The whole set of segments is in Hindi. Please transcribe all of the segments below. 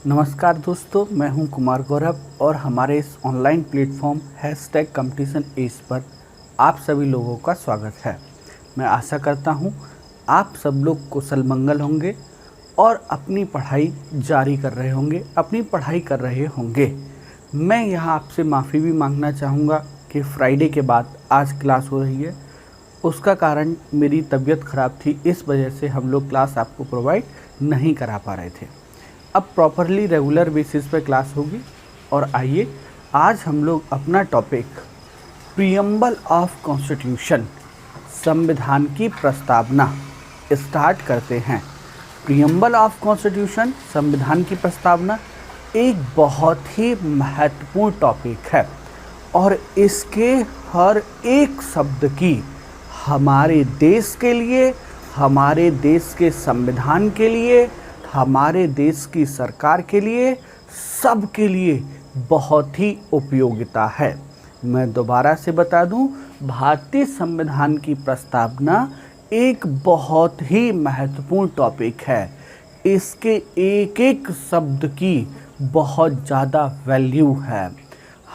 नमस्कार दोस्तों, मैं हूं कुमार गौरव और हमारे इस online platform #competition as per आप सभी लोगों का स्वागत है। मैं आशा करता हूं आप सब लोग कुशल मंगल होंगे और अपनी पढ़ाई जारी कर रहे होंगे, अपनी पढ़ाई कर रहे होंगे। मैं यहां आपसे माफ़ी भी मांगना चाहूँगा कि फ्राइडे के बाद आज क्लास हो रही है। उसका कारण मेरी तबीयत ख़राब थी, इस वजह से हम लोग क्लास आपको प्रोवाइड नहीं करा पा रहे थे। अब प्रॉपरली रेगुलर बेसिस पे क्लास होगी। और आइए आज हम लोग अपना टॉपिक प्रीएम्बल ऑफ कॉन्स्टिट्यूशन, संविधान की प्रस्तावना स्टार्ट करते हैं। प्रीएम्बल ऑफ कॉन्स्टिट्यूशन, संविधान की प्रस्तावना एक बहुत ही महत्वपूर्ण टॉपिक है और इसके हर एक शब्द की हमारे देश के लिए, हमारे देश के संविधान के लिए, हमारे देश की सरकार के लिए, सब के लिए बहुत ही उपयोगिता है। मैं दोबारा से बता दूं, भारतीय संविधान की प्रस्तावना एक बहुत ही महत्वपूर्ण टॉपिक है। इसके एक एक शब्द की बहुत ज़्यादा वैल्यू है।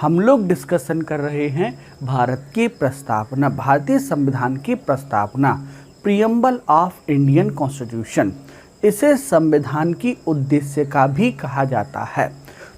हम लोग डिस्कशन कर रहे हैं भारत की प्रस्तावना, भारतीय संविधान की प्रस्तावना, प्रीएम्बल ऑफ इंडियन कॉन्स्टिट्यूशन। इसे संविधान की उद्देश्य का भी कहा जाता है।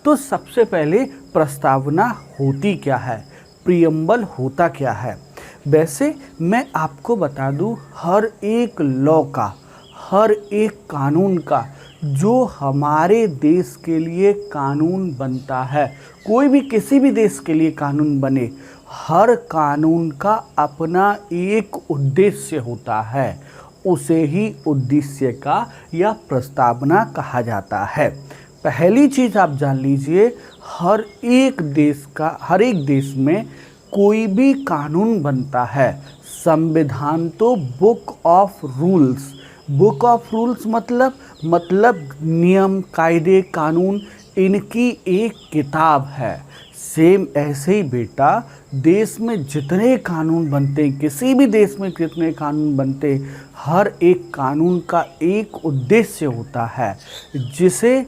तो सबसे पहले प्रस्तावना होती क्या है, प्रीएम्बल होता क्या है। वैसे मैं आपको बता दूं, हर एक लॉ का, हर एक कानून का, जो हमारे देश के लिए कानून बनता है, कोई भी किसी भी देश के लिए कानून बने, हर कानून का अपना एक उद्देश्य होता है। उसे ही उद्देश्य का या प्रस्तावना कहा जाता है। पहली चीज़ आप जान लीजिए, हर एक देश में कोई भी कानून बनता है, संविधान तो book of rules, book of rules मतलब नियम, कायदे, कानून, इनकी एक किताब है। सेम ऐसे ही बेटा, देश में जितने कानून बनते, किसी भी देश में कितने कानून बनते, हर एक कानून का एक उद्देश्य होता है, जिसे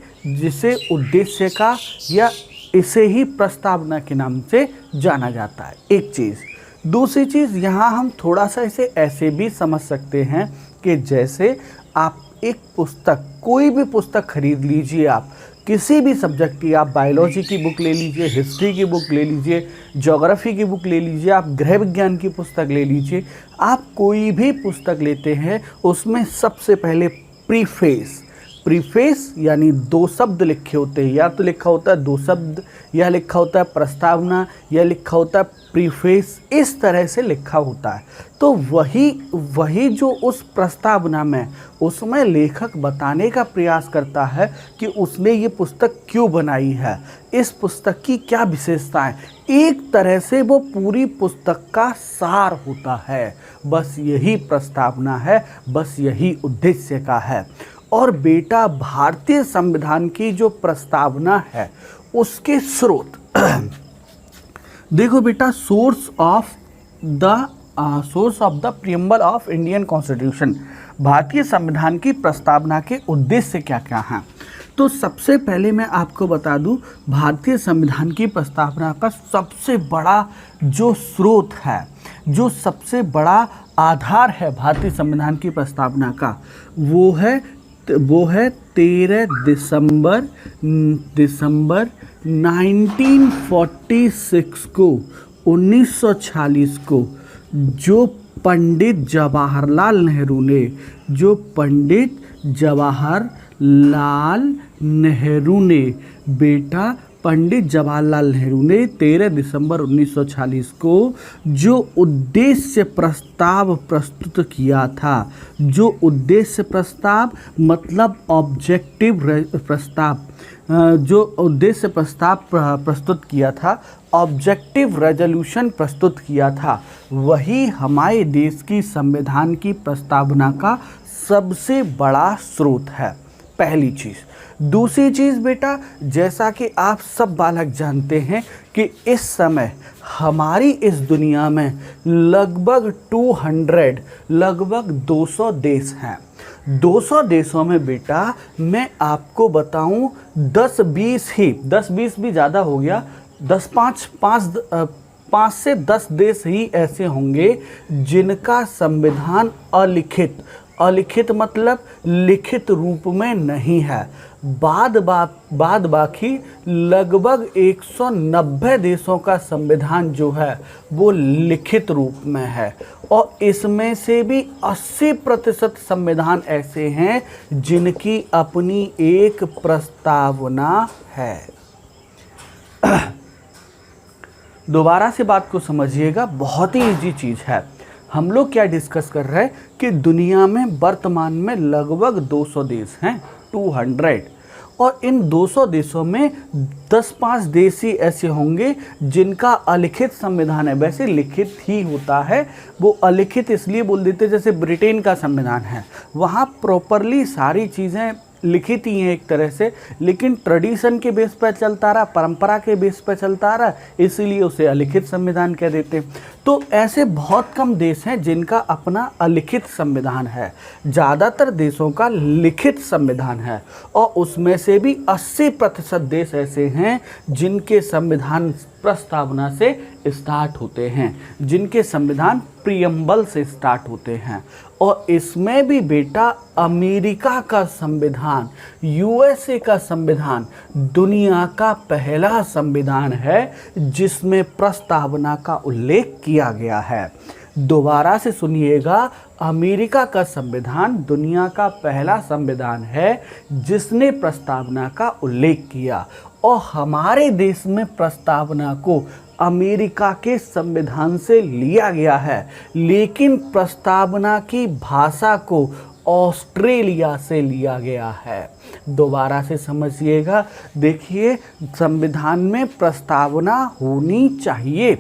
उद्देश्य का या इसे ही प्रस्तावना के नाम से जाना जाता है। एक चीज़। दूसरी चीज़, यहाँ हम थोड़ा सा इसे ऐसे भी समझ सकते हैं कि जैसे आप एक पुस्तक, कोई भी पुस्तक खरीद लीजिए, आप किसी भी सब्जेक्ट की, आप बायोलॉजी की बुक ले लीजिए, हिस्ट्री की बुक ले लीजिए, ज्योग्राफी की बुक ले लीजिए, आप गृह विज्ञान की पुस्तक ले लीजिए, आप कोई भी पुस्तक लेते हैं, उसमें सबसे पहले प्रीफेस यानी 2 शब्द लिखे होते हैं। या तो लिखा होता है 2 शब्द, या लिखा होता है प्रस्तावना, या लिखा होता है प्रीफेस, इस तरह से लिखा होता है। तो वही जो उस प्रस्तावना में, उसमें लेखक बताने का प्रयास करता है कि उसने ये पुस्तक क्यों बनाई है, इस पुस्तक की क्या विशेषताएं। एक तरह से वो पूरी पुस्तक का सार होता है। बस यही प्रस्तावना है, बस यही उद्देश्य का है। और बेटा, भारतीय संविधान की जो प्रस्तावना है, उसके स्रोत देखो बेटा, source of the preamble of Indian constitution, भारतीय संविधान की प्रस्तावना के उद्देश्य क्या क्या हैं। तो सबसे पहले मैं आपको बता दूं, भारतीय संविधान की प्रस्तावना का सबसे बड़ा जो स्रोत है, जो सबसे बड़ा आधार है भारतीय संविधान की प्रस्तावना का, वो है 13 दिसंबर 1946 को, 1946 को, जो पंडित जवाहरलाल नेहरू ने बेटा, पंडित जवाहरलाल नेहरू ने 13 दिसंबर 1946 को जो उद्देश्य प्रस्ताव प्रस्तुत किया था, जो उद्देश्य प्रस्ताव मतलब ऑब्जेक्टिव प्रस्ताव, जो उद्देश्य प्रस्ताव प्रस्तुत किया था, ऑब्जेक्टिव रेजोल्यूशन प्रस्तुत किया था, वही हमारे देश की संविधान की प्रस्तावना का सबसे बड़ा स्रोत है। पहली चीज़। दूसरी चीज़ बेटा, जैसा कि आप सब बालक जानते हैं कि इस समय हमारी इस दुनिया में लगभग 200 देश हैं। 200 देशों में बेटा मैं आपको बताऊं 10-20 भी ज़्यादा हो गया, 5 से 10 देश ही ऐसे होंगे जिनका संविधान अलिखित मतलब लिखित रूप में नहीं है। बाद बाकी लगभग 190 देशों का संविधान जो है वो लिखित रूप में है, और इसमें से भी 80% संविधान ऐसे हैं जिनकी अपनी एक प्रस्तावना है। दोबारा से बात को समझिएगा, बहुत ही इजी चीज़ है। हम लोग क्या डिस्कस कर रहे हैं कि दुनिया में वर्तमान में लगभग 200 देश हैं, 200, और इन 200 देशों में 10-5 देश ही ऐसे होंगे जिनका अलिखित संविधान है। वैसे लिखित ही होता है, वो अलिखित इसलिए बोल देते जैसे ब्रिटेन का संविधान है, वहाँ प्रॉपरली सारी चीज़ें लिखित ही हैं एक तरह से, लेकिन ट्रेडिशन के बेस पर चलता रहा, परंपरा के बेस पर चलता रहा, इसीलिए उसे अलिखित संविधान कह देते। तो ऐसे बहुत कम देश हैं जिनका अपना अलिखित संविधान है, ज़्यादातर देशों का लिखित संविधान है, और उसमें से भी 80% देश ऐसे हैं जिनके संविधान प्रस्तावना से स्टार्ट होते हैं, जिनके संविधान प्रियम्बल से स्टार्ट होते हैं। और इसमें भी बेटा अमेरिका का संविधान, यूएसए का संविधान दुनिया का पहला संविधान है जिसमें प्रस्तावना का उल्लेख किया गया है। दोबारा से सुनिएगा, अमेरिका का संविधान दुनिया का पहला संविधान है जिसने प्रस्तावना का उल्लेख किया, और हमारे देश में प्रस्तावना को अमेरिका के संविधान से लिया गया है, लेकिन प्रस्तावना की भाषा को ऑस्ट्रेलिया से लिया गया है। दोबारा से समझिएगा, देखिए संविधान में प्रस्तावना होनी चाहिए।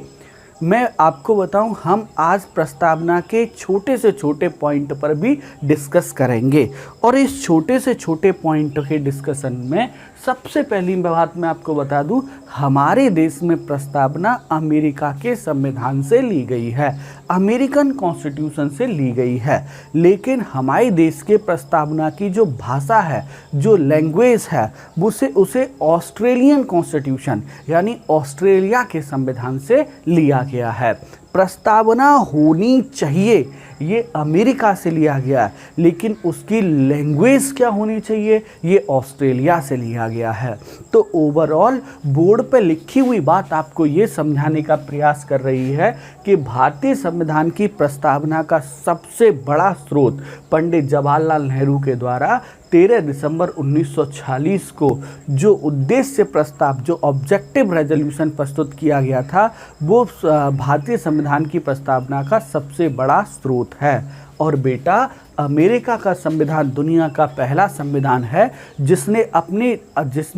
मैं आपको बताऊं, हम आज प्रस्तावना के छोटे से छोटे पॉइंट पर भी डिस्कस करेंगे, और इस छोटे से छोटे पॉइंट के डिस्कशन में सबसे पहली बात मैं आपको बता दूं, हमारे देश में प्रस्तावना अमेरिका के संविधान से ली गई है, अमेरिकन कॉन्स्टिट्यूशन से ली गई है, लेकिन हमारे देश के प्रस्तावना की जो भाषा है, जो लैंग्वेज है, उसे ऑस्ट्रेलियन कॉन्स्टिट्यूशन यानी ऑस्ट्रेलिया के संविधान से लिया गया है। प्रस्तावना होनी चाहिए, ये अमेरिका से लिया गया है, लेकिन उसकी लैंग्वेज क्या होनी चाहिए, ये ऑस्ट्रेलिया से लिया गया है। तो ओवरऑल बोर्ड पे लिखी हुई बात आपको ये समझाने का प्रयास कर रही है कि भारतीय संविधान की प्रस्तावना का सबसे बड़ा स्रोत पंडित जवाहरलाल नेहरू के द्वारा 13 दिसंबर 1946 को जो उद्देश्य प्रस्ताव, जो ऑब्जेक्टिव रेजोल्यूशन प्रस्तुत किया गया था, वो भारतीय संविधान की प्रस्तावना का सबसे बड़ा स्रोत है। और बेटा अमेरिका का संविधान दुनिया का पहला संविधान है जिसने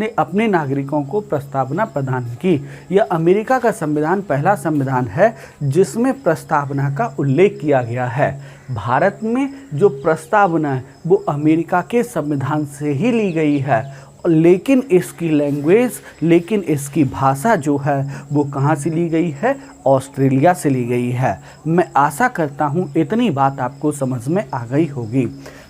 अपने नागरिकों को प्रस्तावना प्रदान की। यह अमेरिका का संविधान पहला संविधान है जिसमें प्रस्तावना का उल्लेख किया गया है। भारत में जो प्रस्तावना है वो अमेरिका के संविधान से ही ली गई है, लेकिन इसकी लैंग्वेज, लेकिन इसकी भाषा जो है वो कहाँ से ली गई है, ऑस्ट्रेलिया से ली गई है। मैं आशा करता हूँ इतनी बात आपको समझ में आ गई होगी।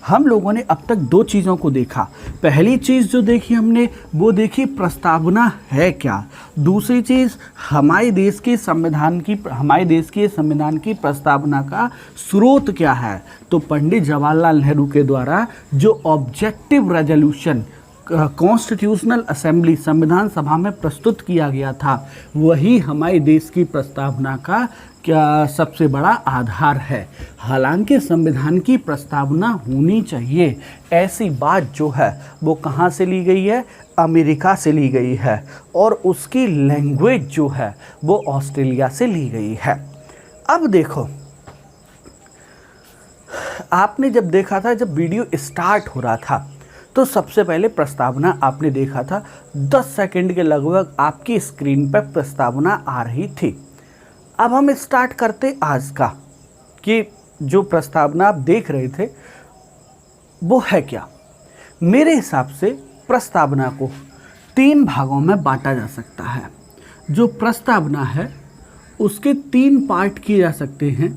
हम लोगों ने अब तक दो चीज़ों को देखा। पहली चीज़ जो देखी हमने वो देखी प्रस्तावना है क्या, दूसरी चीज़ हमारे देश के संविधान की प्रस्तावना का स्रोत क्या है। तो पंडित जवाहरलाल नेहरू के द्वारा जो ऑब्जेक्टिव रेजोल्यूशन कॉन्स्टिट्यूशनल असेंबली संविधान सभा में प्रस्तुत किया गया था, वही हमारे देश की प्रस्तावना का सबसे बड़ा आधार है। हालांकि संविधान की प्रस्तावना होनी चाहिए, ऐसी बात जो है वो कहाँ से ली गई है, अमेरिका से ली गई है, और उसकी लैंग्वेज जो है वो ऑस्ट्रेलिया से ली गई है। अब देखो, आपने जब देखा था, जब वीडियो स्टार्ट हो रहा था, तो सबसे पहले प्रस्तावना आपने देखा था, 10 सेकंड के लगभग आपकी स्क्रीन पर प्रस्तावना आ रही थी। अब हम स्टार्ट करते आज का, कि जो प्रस्तावना आप देख रहे थे वो है क्या। मेरे हिसाब से प्रस्तावना को 3 भागों में बांटा जा सकता है। जो प्रस्तावना है उसके 3 पार्ट किए जा सकते हैं।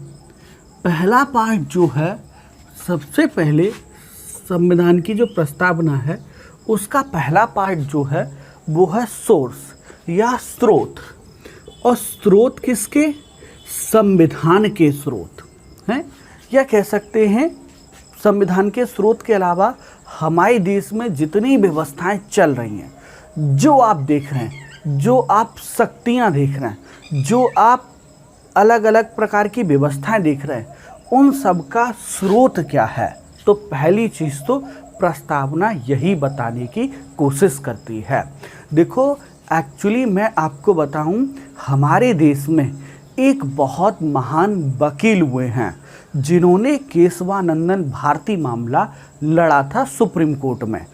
पहला पार्ट जो है, सबसे पहले संविधान की जो प्रस्तावना है उसका पहला पार्ट जो है वो है सोर्स या स्रोत। और स्रोत किसके? संविधान के स्रोत हैं, या कह सकते हैं संविधान के स्रोत के अलावा हमारे देश में जितनी व्यवस्थाएं चल रही हैं, जो आप देख रहे हैं, जो आप शक्तियां देख रहे हैं, जो आप अलग अलग प्रकार की व्यवस्थाएं देख रहे हैं, उन सब का स्रोत क्या है? तो पहली चीज़ तो प्रस्तावना यही बताने की कोशिश करती है। देखो, एक्चुअली मैं आपको बताऊं, हमारे देश में एक बहुत महान वकील हुए हैं जिन्होंने केशवानंदन भारती मामला लड़ा था सुप्रीम कोर्ट में।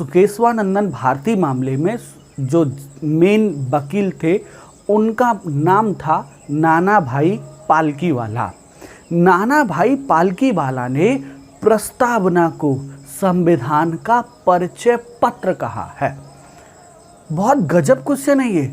केशवानंदन भारती मामले में जो मेन वकील थे उनका नाम था नाना भाई पालकीवाला। नाना भाई पालकीवाला ने प्रस्तावना को संविधान का परिचय पत्र कहा है। बहुत गजब क्वेश्चन है ये।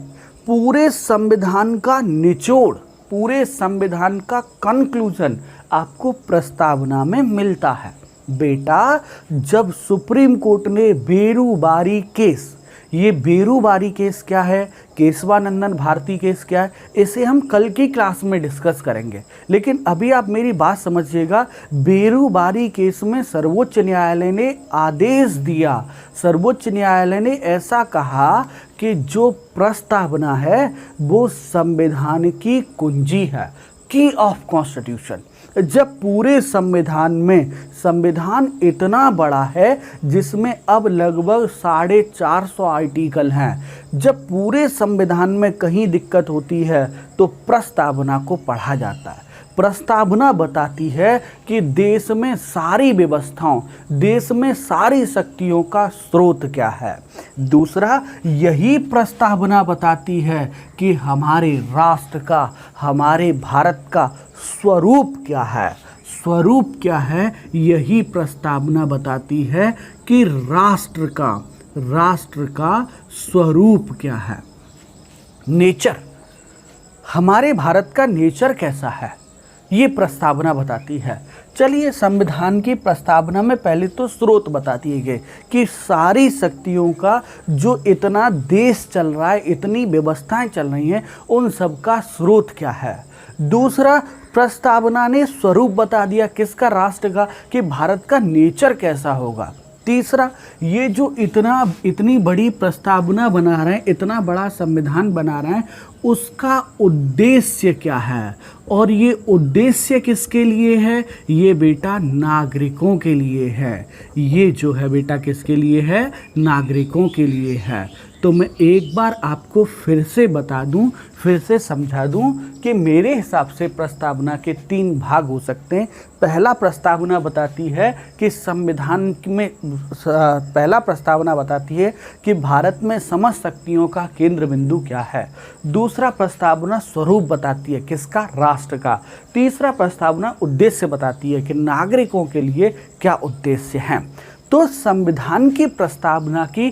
पूरे संविधान का निचोड़, पूरे संविधान का कंक्लूजन आपको प्रस्तावना में मिलता है। बेटा, जब सुप्रीम कोर्ट ने बेरूबारी केस, ये बेरूबारी केस क्या है, केशवानंदन भारती केस क्या है, इसे हम कल की क्लास में डिस्कस करेंगे। लेकिन अभी आप मेरी बात समझिएगा। बेरूबारी केस में सर्वोच्च न्यायालय ने आदेश दिया, सर्वोच्च न्यायालय ने ऐसा कहा कि जो प्रस्तावना है वो संविधान की कुंजी है, की ऑफ कॉन्स्टिट्यूशन। जब पूरे संविधान में, संविधान इतना बड़ा है जिसमें अब लगभग 450 आर्टिकल हैं, जब पूरे संविधान में कहीं दिक्कत होती है तो प्रस्तावना को पढ़ा जाता है। प्रस्तावना बताती है कि देश में सारी व्यवस्थाओं, देश में सारी शक्तियों का स्रोत क्या है। दूसरा, यही प्रस्तावना बताती है कि हमारे राष्ट्र का, हमारे भारत का स्वरूप क्या है। स्वरूप क्या है, यही प्रस्तावना बताती है कि राष्ट्र का स्वरूप क्या है। नेचर, हमारे भारत का नेचर कैसा है, ये प्रस्तावना बताती है। चलिए, संविधान की प्रस्तावना में पहले तो स्रोत बता दिए गए कि सारी शक्तियों का, जो इतना देश चल रहा है, इतनी व्यवस्थाएं चल रही हैं, उन सब का स्रोत क्या है। दूसरा, प्रस्तावना ने स्वरूप बता दिया किसका, राष्ट्र का, कि भारत का नेचर कैसा होगा। तीसरा, ये जो इतनी बड़ी प्रस्तावना बना रहे हैं, इतना बड़ा संविधान बना रहे हैं, उसका उद्देश्य क्या है, और ये उद्देश्य किसके लिए है? ये बेटा नागरिकों के लिए है। ये जो है बेटा किसके लिए है? नागरिकों के लिए है। तो मैं एक बार आपको फिर से बता दूं, फिर से समझा दूं कि मेरे हिसाब से प्रस्तावना के 3 भाग हो सकते हैं। पहला प्रस्तावना बताती है कि संविधान में, पहला प्रस्तावना बताती है कि भारत में समस्त शक्तियों का केंद्र बिंदु क्या है। दूसरा प्रस्तावना स्वरूप बताती है किसका, राष्ट्र का। तीसरा प्रस्तावना उद्देश्य बताती है कि नागरिकों के लिए क्या उद्देश्य हैं। तो संविधान की प्रस्तावना की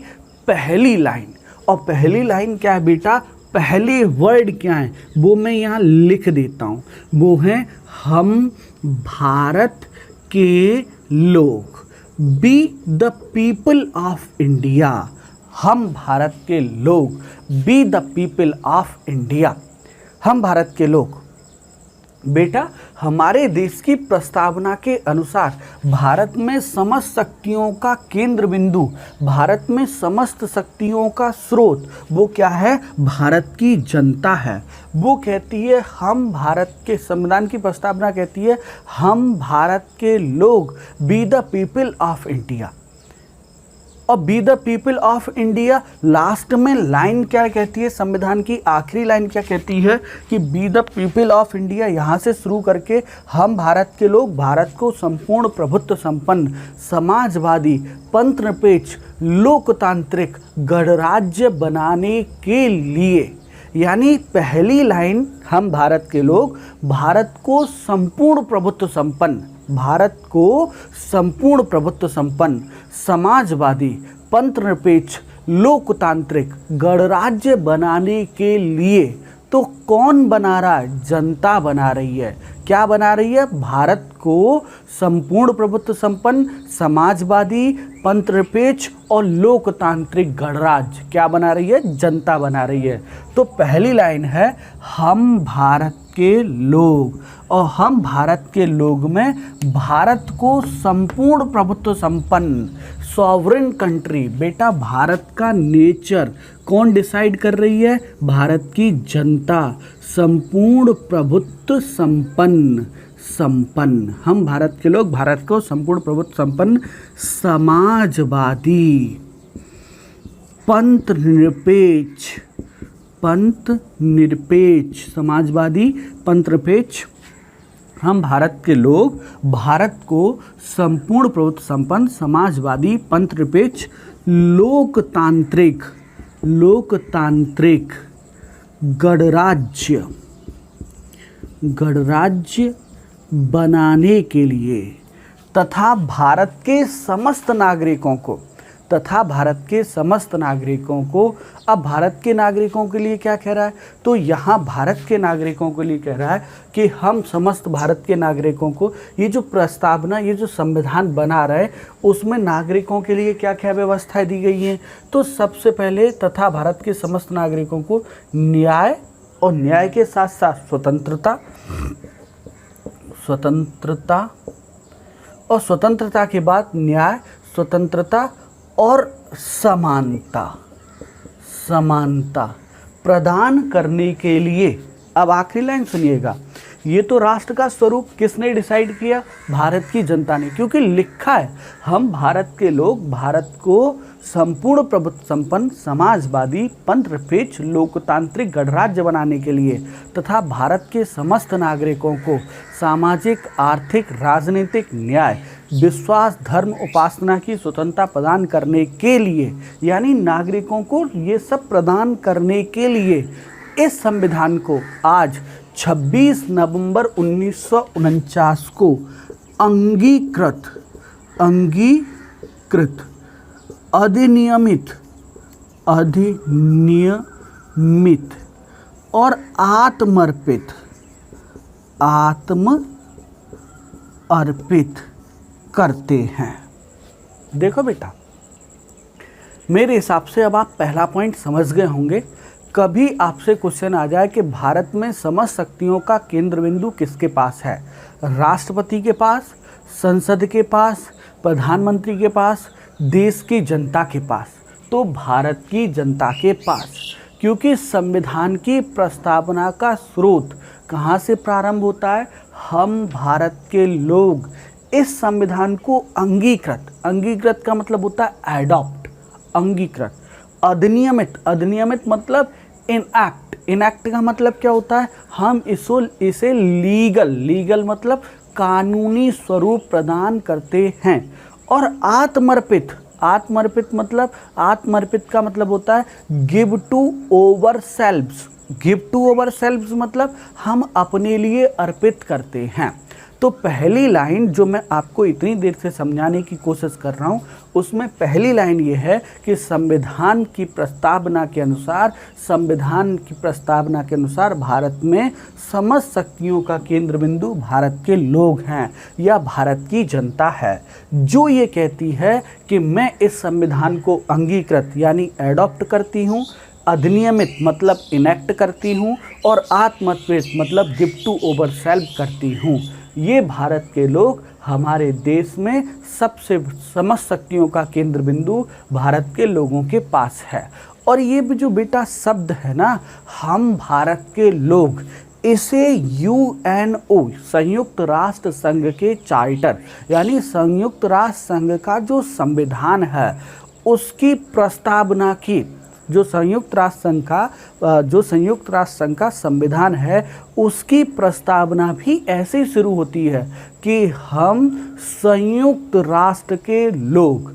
पहली लाइन, और पहली लाइन क्या है बेटा, पहले वर्ड क्या है वो मैं यहाँ लिख देता हूँ, वो है हम भारत के लोग, we the people of India. हम भारत के लोग, we the people of India. हम भारत के लोग। बेटा, हमारे देश की प्रस्तावना के अनुसार भारत में समस्त शक्तियों का केंद्र बिंदु, भारत में समस्त शक्तियों का स्रोत वो क्या है, भारत की जनता है। वो कहती है हम भारत के, संविधान की प्रस्तावना कहती है हम भारत के लोग, we the people of India. और we the people of India, last में लाइन क्या कहती है, संविधान की आखिरी लाइन क्या कहती है कि B the people of India, यहाँ से शुरू करके हम भारत के लोग भारत को संपूर्ण प्रभुत्व संपन्न, समाजवादी, पंथनिरपेक्ष, लोकतांत्रिक गणराज्य बनाने के लिए। यानी पहली लाइन, हम भारत के लोग भारत को संपूर्ण प्रभुत्व संपन्न, भारत को संपूर्ण प्रभुत्व संपन्न, समाजवादी, पंथनिरपेक्ष, लोकतांत्रिक गणराज्य बनाने के लिए तो कौन बना रहा है? जनता बना रही है। क्या बना रही है? भारत को संपूर्ण प्रभुत्व संपन्न, समाजवादी, पंथनिरपेक्ष और लोकतांत्रिक गणराज्य क्या बना रही है? जनता बना रही है। तो पहली लाइन है हम भारत के लोग, और हम भारत के लोग में भारत को संपूर्ण प्रभुत्व संपन्न, सॉवरेन कंट्री। बेटा भारत का नेचर कौन डिसाइड कर रही है? भारत की जनता। संपूर्ण प्रभुत्व संपन्न, हम भारत के लोग भारत को संपूर्ण प्रभुत्व संपन्न, समाजवादी, पंथनिरपेक्ष, समाजवादी, पंथनिरपेक्ष। हम भारत के लोग भारत को संपूर्ण प्रभुत्व संपन्न, समाजवादी, पंथनिरपेक्ष, लोकतांत्रिक गणराज्य बनाने के लिए तथा भारत के समस्त नागरिकों को, अब भारत के नागरिकों के लिए क्या कह रहा है? तो यहाँ भारत के नागरिकों के लिए कह रहा है कि हम समस्त भारत के नागरिकों को, ये जो प्रस्तावना, ये जो संविधान बना रहे, उसमें नागरिकों के लिए क्या क्या व्यवस्थाएं दी गई हैं? तो सबसे पहले तथा भारत के समस्त नागरिकों को न्याय, और न्याय के साथ साथ स्वतंत्रता, और स्वतंत्रता के बाद न्याय, स्वतंत्रता और समानता प्रदान करने के लिए। अब आखिरी लाइन सुनिएगा, ये तो राष्ट्र का स्वरूप किसने डिसाइड किया? भारत की जनता ने, क्योंकि लिखा है हम भारत के लोग भारत को संपूर्ण प्रभुत्व संपन्न, समाजवादी, पंथनिरपेक्ष, लोकतांत्रिक गणराज्य बनाने के लिए तथा भारत के समस्त नागरिकों को सामाजिक, आर्थिक, राजनीतिक न्याय, विश्वास, धर्म, उपासना की स्वतंत्रता प्रदान करने के लिए, यानी नागरिकों को ये सब प्रदान करने के लिए इस संविधान को आज 26 नवंबर 1949 को अंगीकृत, अधिनियमित और आत्मर्पित करते हैं। देखो बेटा, मेरे हिसाब से अब आप पहला पॉइंट समझ गए होंगे। कभी आपसे क्वेश्चन आ जाए कि भारत में समस्त शक्तियों का केंद्र बिंदु किसके पास है? राष्ट्रपति के पास, संसद के पास, प्रधानमंत्री के पास, देश की जनता के पास। तो भारत की जनता के पास, क्योंकि संविधान की प्रस्तावना का स्रोत कहाँ से प्रारंभ होता है? हम भारत के लोग इस संविधान को अंगीकृत का मतलब होता है एडॉप्ट, अंगीकृत, अधिनियमित मतलब इनएक्ट का मतलब क्या होता है? हम इसे लीगल मतलब कानूनी स्वरूप प्रदान करते हैं। और आत्मर्पित मतलब, आत्मर्पित का मतलब होता है गिव टू ओवर सेल्व्स मतलब हम अपने लिए अर्पित करते हैं। तो पहली लाइन जो मैं आपको इतनी देर से समझाने की कोशिश कर रहा हूँ, उसमें पहली लाइन ये है कि संविधान की प्रस्तावना के अनुसार भारत में समस्त शक्तियों का केंद्र बिंदु भारत के लोग हैं या भारत की जनता है, जो ये कहती है कि मैं इस संविधान को अंगीकृत यानी एडॉप्ट करती हूँ, अधिनियमित मतलब इनेक्ट करती हूँ, और आत्मर्पित मतलब गिव टू ओवर सेल्फ करती हूँ। ये भारत के लोग हमारे देश में सबसे समस्त शक्तियों का केंद्र बिंदु भारत के लोगों के पास है। और ये जो बेटा शब्द है ना, हम भारत के लोग, इसे यूएनओ संयुक्त राष्ट्र संघ के चार्टर यानी संयुक्त राष्ट्र संघ का जो संविधान है उसकी प्रस्तावना की, जो संयुक्त राष्ट्र संघ का संविधान है उसकी प्रस्तावना भी ऐसे शुरू होती है कि हम संयुक्त राष्ट्र के लोग,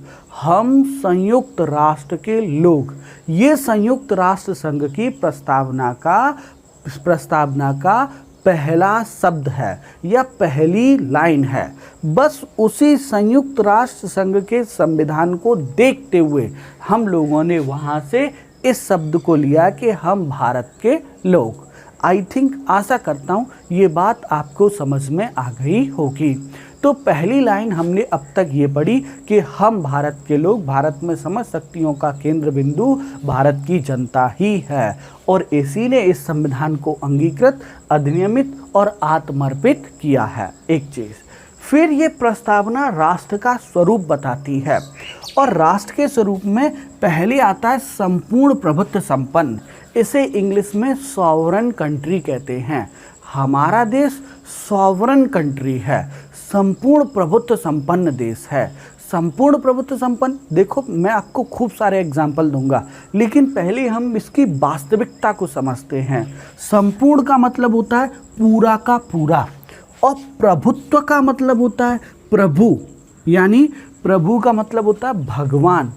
ये संयुक्त राष्ट्र संघ की प्रस्तावना का पहला शब्द है या पहली लाइन है। बस उसी संयुक्त राष्ट्र संघ के संविधान को देखते हुए हम लोगों ने वहाँ से इस शब्द को लिया कि हम भारत के लोग। आई थिंक, आशा करता हूँ ये बात आपको समझ में आ गई होगी। तो पहली लाइन हमने अब तक ये पढ़ी कि हम भारत के लोग, भारत में समस्त शक्तियों का केंद्र बिंदु भारत की जनता ही है और इसी ने इस संविधान को अंगीकृत, अधिनियमित और आत्मर्पित किया है। एक चीज़, फिर ये प्रस्तावना राष्ट्र का स्वरूप बताती है और राष्ट्र के स्वरूप में पहले आता है संपूर्ण प्रभुत्व संपन्न। इसे इंग्लिश में सॉवरन कंट्री कहते हैं। हमारा देश सॉवरन कंट्री है, संपूर्ण प्रभुत्व संपन्न देश है। संपूर्ण प्रभुत्व संपन्न, देखो मैं आपको खूब सारे एग्जाम्पल दूंगा, लेकिन पहले हम इसकी वास्तविकता को समझते हैं। संपूर्ण का मतलब होता है पूरा का पूरा और प्रभुत्व का मतलब होता है प्रभु, यानी प्रभु का मतलब होता है भगवान।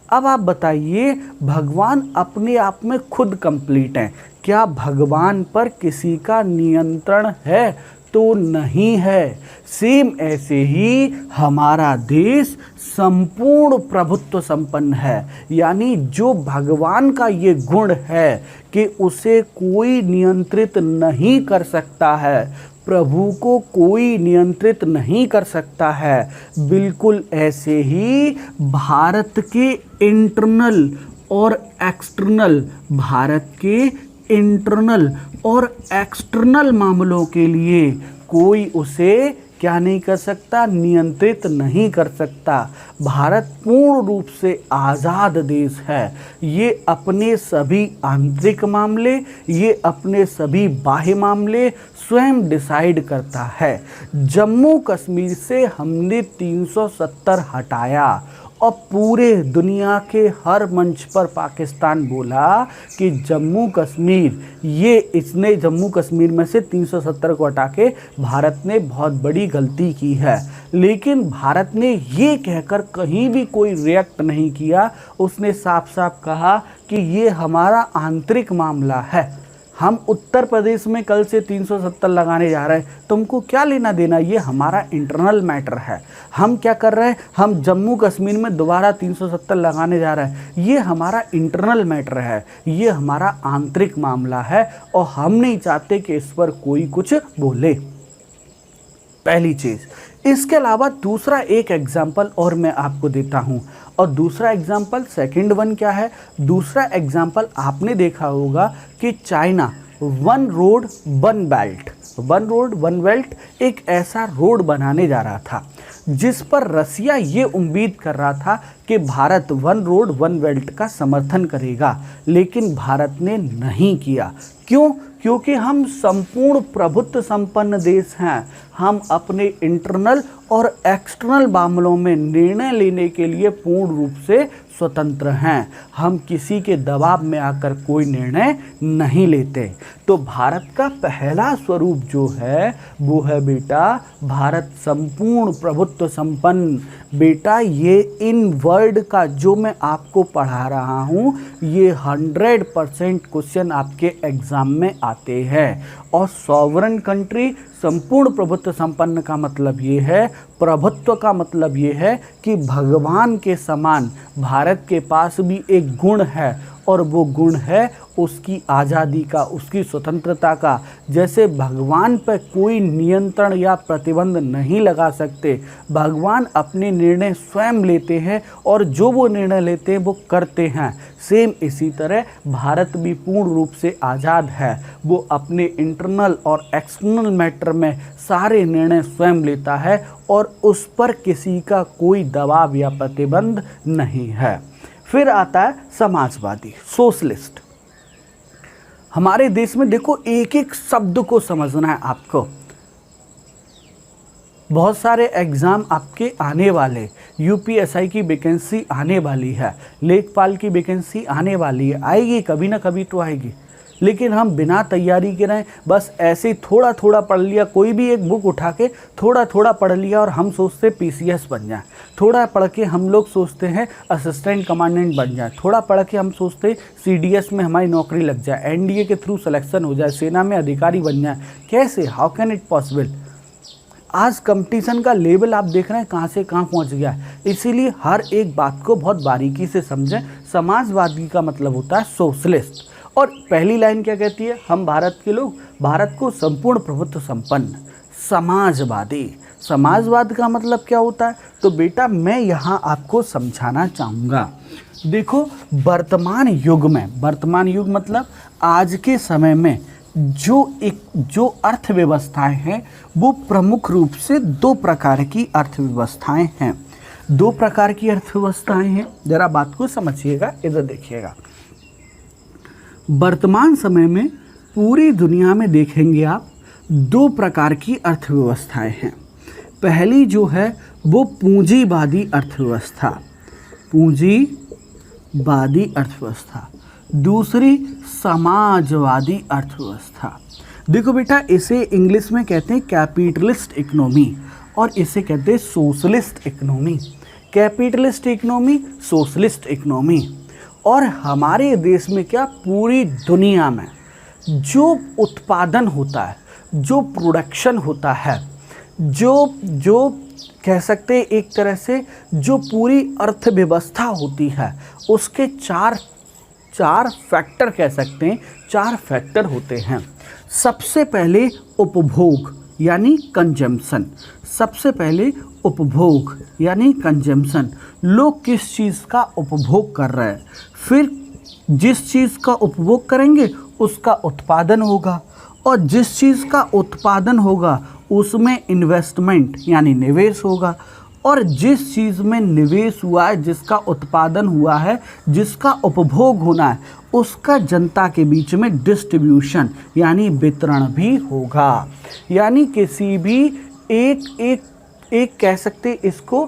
अब आप बताइए, भगवान अपने आप में खुद कंप्लीट हैं, क्या भगवान पर किसी का नियंत्रण है? तो नहीं है। सेम ऐसे ही हमारा देश संपूर्ण प्रभुत्व संपन्न है, यानी जो भगवान का ये गुण है कि उसे कोई नियंत्रित नहीं कर सकता है, प्रभु को कोई नियंत्रित नहीं कर सकता है। बिल्कुल ऐसे ही भारत के इंटरनल और एक्सटर्नल, भारत के इंटरनल और एक्सटर्नल मामलों के लिए कोई उसे क्या नहीं कर सकता, नियंत्रित नहीं कर सकता। भारत पूर्ण रूप से आज़ाद देश है। ये अपने सभी आंतरिक मामले, ये अपने सभी बाह्य मामले स्वयं डिसाइड करता है। जम्मू कश्मीर से हमने 370 हटाया और पूरे दुनिया के हर मंच पर पाकिस्तान बोला कि जम्मू कश्मीर, ये इसने जम्मू कश्मीर में से 370 को हटा के भारत ने बहुत बड़ी गलती की है। लेकिन भारत ने ये कहकर कहीं भी कोई रिएक्ट नहीं किया। उसने साफ साफ कहा कि ये हमारा आंतरिक मामला है। हम उत्तर प्रदेश में कल से 370 लगाने जा रहे हैं, तुमको क्या लेना देना, ये हमारा इंटरनल मैटर है। हम क्या कर रहे हैं, हम जम्मू कश्मीर में दोबारा 370 लगाने जा रहे हैं, ये हमारा इंटरनल मैटर है, ये हमारा आंतरिक मामला है और हम नहीं चाहते कि इस पर कोई कुछ बोले। पहली चीज़। इसके अलावा दूसरा एक एग्जाम्पल और मैं आपको देता हूँ, और दूसरा एग्जाम्पल, सेकंड वन क्या है, दूसरा एग्जाम्पल आपने देखा होगा कि China one road one belt, one road one belt एक ऐसा रोड बनाने जा रहा था जिस पर रसिया ये उम्मीद कर रहा था कि Bharat one road one belt का समर्थन करेगा, लेकिन भारत ने नहीं किया। क्यों? क्योंकि हम संपूर्ण प्रभुत्व संपन्न देश हैं। हम अपने इंटरनल और एक्सटर्नल मामलों में निर्णय लेने के लिए पूर्ण रूप से स्वतंत्र हैं। हम किसी के दबाव में आकर कोई निर्णय नहीं लेते। तो भारत का पहला स्वरूप जो है वो है बेटा भारत संपूर्ण प्रभुत्व संपन्न। बेटा ये इन वर्ड का जो मैं आपको पढ़ा रहा हूँ ये 100% क्वेश्चन आपके एग्जाम में आते हैं। और सॉवरन कंट्री, संपूर्ण प्रभुत्व संपन्न का मतलब ये है, प्रभुत्व का मतलब ये है कि भगवान के समान भारत के पास भी एक गुण है और वो गुण है उसकी आज़ादी का, उसकी स्वतंत्रता का। जैसे भगवान पर कोई नियंत्रण या प्रतिबंध नहीं लगा सकते, भगवान अपने निर्णय स्वयं लेते हैं और जो वो निर्णय लेते हैं वो करते हैं। सेम इसी तरह भारत भी पूर्ण रूप से आज़ाद है। वो अपने इंटरनल और एक्सटर्नल मैटर में सारे निर्णय स्वयं लेता है और उस पर किसी का कोई दबाव या प्रतिबंध नहीं है। फिर आता है समाजवादी, सोशलिस्ट। हमारे देश में देखो एक एक शब्द को समझना है आपको। बहुत सारे एग्ज़ाम आपके आने वाले, यूपीएसआई की वैकेंसी आने वाली है, लेखपाल की वैकेंसी आने वाली है, आएगी कभी ना कभी तो आएगी। लेकिन हम बिना तैयारी के रहें, बस ऐसे ही थोड़ा थोड़ा पढ़ लिया, कोई भी एक बुक उठा के थोड़ा थोड़ा पढ़ लिया और हम सोचते पीसीएस बन जाए, थोड़ा पढ़ के हम लोग सोचते हैं असिस्टेंट कमांडेंट बन जाए, थोड़ा पढ़ के हम सोचते हैं सीडीएस में हमारी नौकरी लग जाए, एनडीए के थ्रू सिलेक्शन हो जाए, सेना में अधिकारी बन जाए। कैसे, हाउ कैन इट पॉसिबल? आज कंपटीशन का लेवल आप देख रहे हैं कहाँ से कहाँ पहुँच गया है। इसीलिए हर एक बात को बहुत बारीकी से समझें। समाजवादी का मतलब होता है सोशलिस्ट और पहली लाइन क्या कहती है, हम भारत के लोग भारत को संपूर्ण प्रभुत्व संपन्न समाजवादी। समाजवाद का मतलब क्या होता है, तो बेटा मैं यहाँ आपको समझाना चाहूँगा। देखो वर्तमान युग में, वर्तमान युग मतलब आज के समय में जो अर्थव्यवस्थाएं हैं वो प्रमुख रूप से दो प्रकार की अर्थव्यवस्थाएं हैं। दो प्रकार की अर्थव्यवस्थाएं हैं, जरा बात को समझिएगा, इधर देखिएगा। वर्तमान समय में पूरी दुनिया में देखेंगे आप दो प्रकार की अर्थव्यवस्थाएं हैं। पहली जो है वो पूंजीवादी अर्थव्यवस्था, पूंजीवादी अर्थव्यवस्था। दूसरी समाजवादी अर्थव्यवस्था। देखो बेटा इसे इंग्लिश में कहते हैं कैपिटलिस्ट इकोनॉमी और इसे कहते हैं socialist economy. Capitalist economy, socialist economy. और हमारे देश में क्या, पूरी दुनिया में जो उत्पादन होता है, जो प्रोडक्शन होता है, जो कह सकते हैं एक तरह से जो पूरी अर्थव्यवस्था होती है, उसके चार फैक्टर कह सकते हैं, चार फैक्टर होते हैं। सबसे पहले उपभोग यानी कंजम्पशन। सबसे पहले उपभोग यानी कंजम्पशन, लोग किस चीज़ का उपभोग कर रहे हैं, फिर जिस चीज़ का उपभोग करेंगे उसका उत्पादन होगा, और जिस चीज़ का उत्पादन होगा उसमें इन्वेस्टमेंट यानी निवेश होगा, और जिस चीज़ में निवेश हुआ है, जिसका उत्पादन हुआ है, जिसका उपभोग होना है, उसका जनता के बीच में डिस्ट्रीब्यूशन यानी वितरण भी होगा। यानी किसी भी एक कह सकते इसको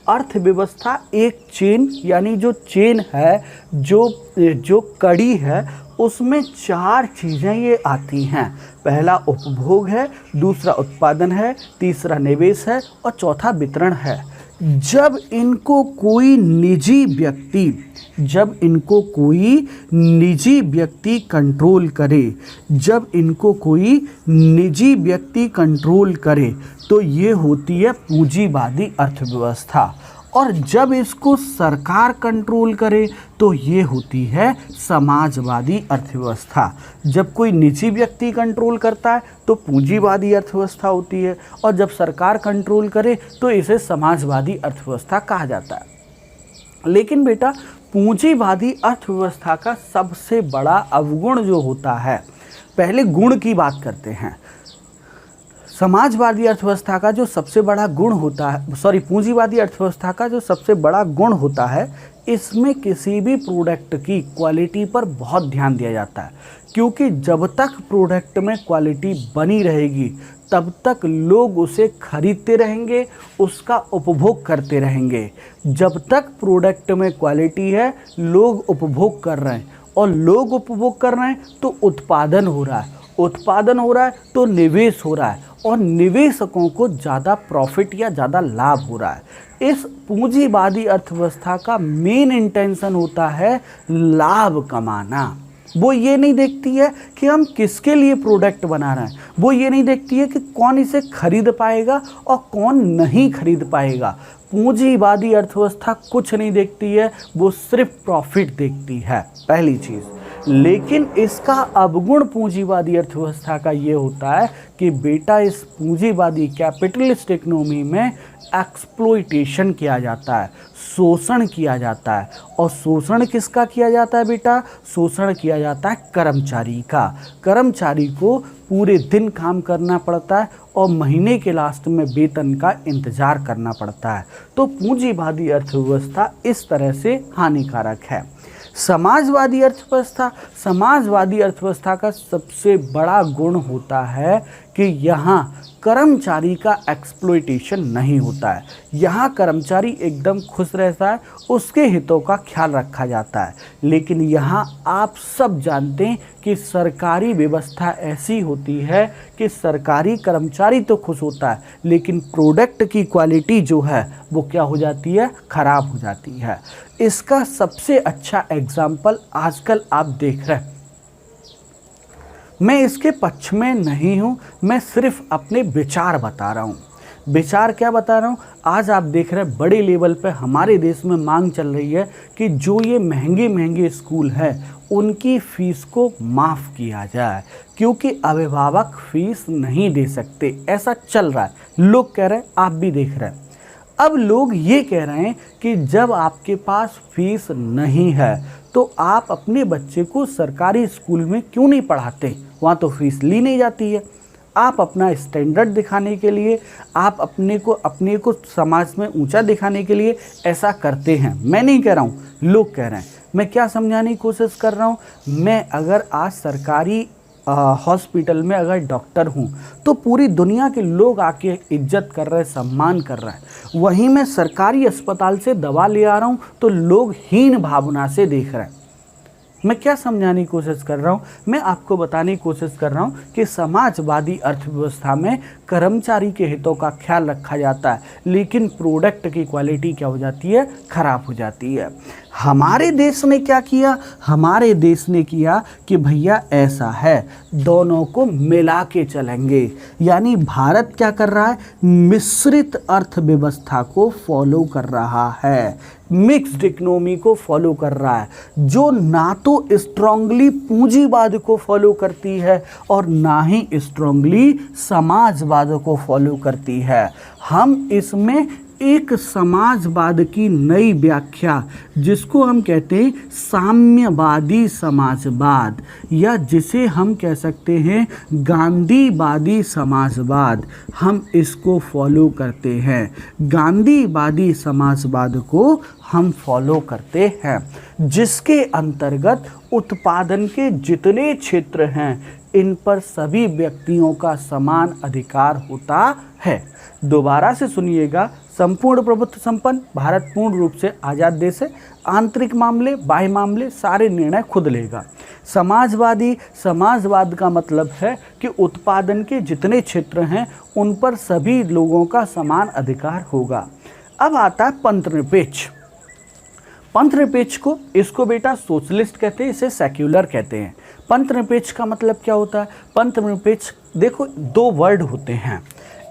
अर्थव्यवस्था एक चेन, यानी जो चेन है, जो कड़ी है, उसमें चार चीज़ें ये आती हैं। पहला उपभोग है, दूसरा उत्पादन है, तीसरा निवेश है और चौथा वितरण है। जब इनको कोई निजी व्यक्ति कंट्रोल करे, जब इनको कोई निजी व्यक्ति कंट्रोल करे तो ये होती है पूंजीवादी अर्थव्यवस्था, और जब इसको सरकार कंट्रोल करे तो ये होती है समाजवादी अर्थव्यवस्था। जब कोई निजी व्यक्ति कंट्रोल करता है तो पूंजीवादी अर्थव्यवस्था होती है, और जब सरकार कंट्रोल करे तो इसे समाजवादी अर्थव्यवस्था कहा जाता है। लेकिन बेटा पूंजीवादी अर्थव्यवस्था का सबसे बड़ा अवगुण जो होता है, पहले गुण की बात करते हैं। समाजवादी अर्थव्यवस्था का जो सबसे बड़ा गुण होता है, पूंजीवादी अर्थव्यवस्था का जो सबसे बड़ा गुण होता है, इसमें किसी भी प्रोडक्ट की क्वालिटी पर बहुत ध्यान दिया जाता है, क्योंकि जब तक प्रोडक्ट में क्वालिटी बनी रहेगी तब तक लोग उसे खरीदते रहेंगे, उसका उपभोग करते रहेंगे। जब तक प्रोडक्ट में क्वालिटी है, लोग उपभोग कर रहे हैं, और लोग उपभोग कर रहे हैं तो उत्पादन हो रहा है, उत्पादन हो रहा है तो निवेश हो रहा है, और निवेशकों को ज़्यादा प्रॉफिट या ज़्यादा लाभ हो रहा है। इस पूंजीवादी अर्थव्यवस्था का मेन इंटेंशन होता है लाभ कमाना। वो ये नहीं देखती है कि हम किसके लिए प्रोडक्ट बना रहे हैं, वो ये नहीं देखती है कि कौन इसे खरीद पाएगा और कौन नहीं खरीद पाएगा। पूंजीवादी अर्थव्यवस्था कुछ नहीं देखती है, वो सिर्फ प्रॉफिट देखती है, पहली चीज़। लेकिन इसका अवगुण पूंजीवादी अर्थव्यवस्था का ये होता है कि बेटा इस पूंजीवादी कैपिटलिस्ट इकोनॉमी में एक्सप्लॉयटेशन किया जाता है, शोषण किया जाता है। और शोषण किसका किया जाता है बेटा? शोषण किया जाता है कर्मचारी का। कर्मचारी को पूरे दिन काम करना पड़ता है और महीने के लास्ट में वेतन का इंतज़ार करना पड़ता है। तो पूंजीवादी अर्थव्यवस्था इस तरह से हानिकारक है। समाजवादी अर्थव्यवस्था का सबसे बड़ा गुण होता है कि यहाँ कर्मचारी का एक्सप्लॉयटेशन नहीं होता है। यहाँ कर्मचारी एकदम खुश रहता है, उसके हितों का ख्याल रखा जाता है। लेकिन यहाँ आप सब जानते हैं कि सरकारी व्यवस्था ऐसी होती है कि सरकारी कर्मचारी तो खुश होता है, लेकिन प्रोडक्ट की क्वालिटी जो है वो क्या हो जाती है? खराब हो जाती है। इसका सबसे अच्छा एग्जाम्पल आजकल आप देख रहे हैं। मैं इसके पक्ष में नहीं हूँ, मैं सिर्फ अपने विचार बता रहा हूँ। विचार क्या बता रहा हूँ? आज आप देख रहे हैं बड़े लेवल पे हमारे देश में मांग चल रही है कि जो ये महंगे महंगे स्कूल हैं उनकी फीस को माफ़ किया जाए, क्योंकि अभिभावक फीस नहीं दे सकते। ऐसा चल रहा है, लोग कह रहे हैं, आप भी देख रहे हैं। अब लोग ये कह रहे हैं कि जब आपके पास फीस नहीं है तो आप अपने बच्चे को सरकारी स्कूल में क्यों नहीं पढ़ाते, वहाँ तो फीस ली नहीं जाती है। आप अपना स्टैंडर्ड दिखाने के लिए, आप अपने को समाज में ऊंचा दिखाने के लिए ऐसा करते हैं। मैं नहीं कह रहा हूँ, लोग कह रहे हैं। मैं क्या समझाने की कोशिश कर रहा हूँ, मैं अगर आज सरकारी हॉस्पिटल में अगर डॉक्टर हूँ तो पूरी दुनिया के लोग आके इज्जत कर रहे हैं, सम्मान कर रहे हैं। वहीं मैं सरकारी अस्पताल से दवा ले आ रहा हूँ तो लोग हीन भावना से देख रहे हैं। मैं क्या समझाने की कोशिश कर रहा हूँ, मैं आपको बताने की कोशिश कर रहा हूँ कि समाजवादी अर्थव्यवस्था में कर्मचारी के हितों का ख्याल रखा जाता है, लेकिन प्रोडक्ट की क्वालिटी क्या हो जाती है, खराब हो जाती है। हमारे देश ने क्या किया, हमारे देश ने किया कि भैया ऐसा है, दोनों को मिला के चलेंगे। यानी भारत क्या कर रहा है, मिश्रित अर्थव्यवस्था को फॉलो कर रहा है, मिक्स्ड इकोनॉमी को फॉलो कर रहा है, जो ना तो स्ट्रांगली पूंजीवाद को फॉलो करती है और ना ही स्ट्रांगली समाजवाद को फॉलो करती है। हम इसमें एक समाजवाद की नई व्याख्या, जिसको हम कहते हैं साम्यवादी समाजवाद, या जिसे हम कह सकते हैं गांधीवादी समाजवाद, हम इसको फॉलो करते हैं। गांधीवादी समाजवाद को हम फॉलो करते हैं, जिसके अंतर्गत उत्पादन के जितने क्षेत्र हैं इन पर सभी व्यक्तियों का समान अधिकार होता है। दोबारा से सुनिएगा, संपूर्ण प्रभुत्व संपन्न भारत पूर्ण रूप से आज़ाद देश है। आंतरिक मामले, बाह्य मामले, सारे निर्णय खुद लेगा। समाजवाद का मतलब है कि उत्पादन के जितने क्षेत्र हैं उन पर सभी लोगों का समान अधिकार होगा। अब आता है पंथनिरपेक्ष। पंथनिरपेक्ष को, इसको बेटा सोशलिस्ट कहते हैं, इसे सेक्युलर कहते हैं। पंथनिरपेक्ष का मतलब क्या होता है, पंथनिरपेक्ष देखो दो वर्ड होते हैं,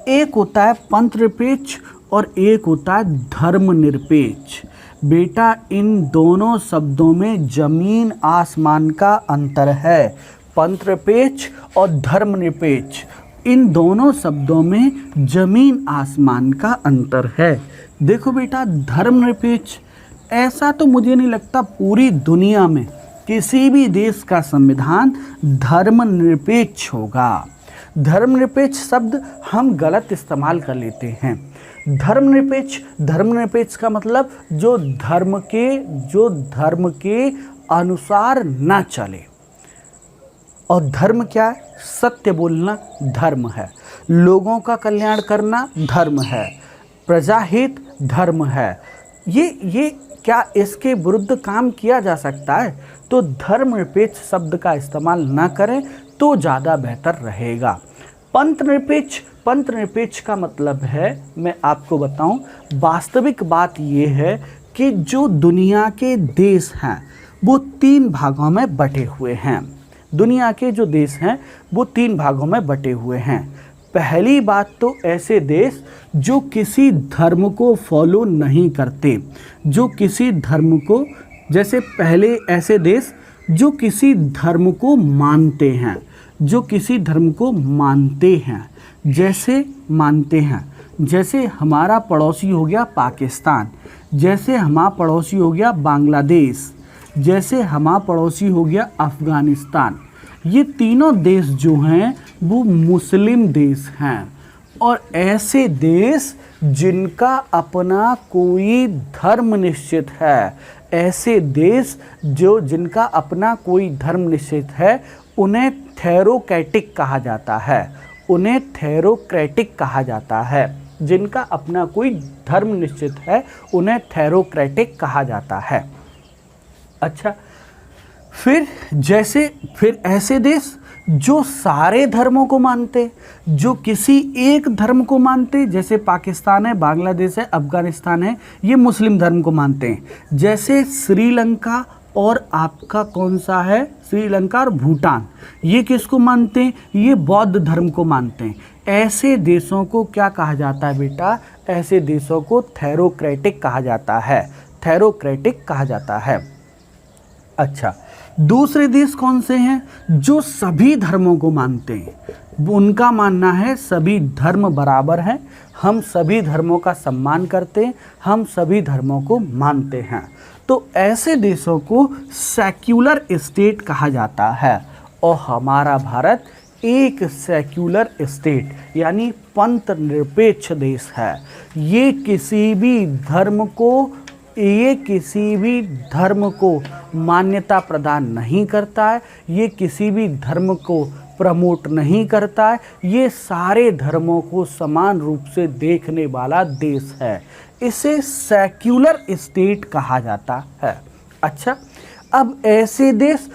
एक होता है पंथनिरपेक्ष और एक होता है धर्मनिरपेक्ष। बेटा इन दोनों शब्दों में जमीन आसमान का अंतर है। पंथनिरपेक्ष और धर्मनिरपेक्ष, इन दोनों शब्दों में जमीन आसमान का अंतर है। देखो बेटा, धर्मनिरपेक्ष, ऐसा तो मुझे नहीं लगता पूरी दुनिया में किसी भी देश का संविधान धर्मनिरपेक्ष होगा। धर्मनिरपेक्ष शब्द हम गलत इस्तेमाल कर लेते हैं। धर्मनिरपेक्ष का मतलब जो धर्म के अनुसार ना चले। और धर्म क्या है, सत्य बोलना धर्म है, लोगों का कल्याण करना धर्म है, प्रजाहित धर्म है। ये क्या इसके विरुद्ध काम किया जा सकता है? तो धर्मनिरपेक्ष शब्द का इस्तेमाल ना करें तो ज़्यादा बेहतर रहेगा। पंथनिरपेक्ष का मतलब है, मैं आपको बताऊं, वास्तविक बात ये है कि जो दुनिया के देश हैं वो 3 भागों में बटे हुए हैं। दुनिया के जो देश हैं वो 3 भागों में बटे हुए हैं। पहली बात तो ऐसे देश जो किसी धर्म को फॉलो नहीं करते, जो किसी धर्म को, जैसे पहले ऐसे देश जो किसी धर्म को मानते हैं, जो किसी धर्म को मानते हैं, जैसे हमारा पड़ोसी हो गया पाकिस्तान, जैसे हमारा पड़ोसी हो गया बांग्लादेश, जैसे हमारा पड़ोसी हो गया अफ़गानिस्तान। ये तीनों देश जो हैं वो मुस्लिम देश हैं। और ऐसे देश जिनका अपना कोई धर्म निश्चित है, ऐसे देश जिनका अपना कोई धर्म निश्चित है, उन्हें थेरोक्रेटिक कहा जाता है। उन्हें थेरोक्रेटिक कहा जाता है। जिनका अपना कोई धर्म निश्चित है उन्हें थेरोक्रेटिक कहा जाता है। अच्छा, फिर ऐसे देश जो सारे धर्मों को मानते, जो किसी एक धर्म को मानते, जैसे पाकिस्तान है, बांग्लादेश है, अफगानिस्तान है, ये मुस्लिम धर्म को मानते हैं। जैसे श्रीलंका और आपका कौन सा है, श्रीलंका और भूटान, ये किसको मानते हैं, ये बौद्ध धर्म को मानते हैं। ऐसे देशों को क्या कहा जाता है बेटा, ऐसे देशों को थेरोक्रेटिक कहा जाता है। थेरोक्रेटिक कहा जाता है। अच्छा, दूसरे देश कौन से हैं? जो सभी धर्मों को मानते हैं। उनका मानना है सभी धर्म बराबर हैं, हम सभी धर्मों का सम्मान करते हैं, हम सभी धर्मों को मानते हैं। तो ऐसे देशों को सेक्युलर स्टेट कहा जाता है। और हमारा भारत एक सेक्युलर स्टेट यानी पंथ निरपेक्ष देश है। ये किसी भी धर्म को मान्यता प्रदान नहीं करता है, ये किसी भी धर्म को प्रमोट नहीं करता है, ये सारे धर्मों को समान रूप से देखने वाला देश है। इसे सेक्युलर स्टेट कहा जाता है। अच्छा, अब ऐसे देश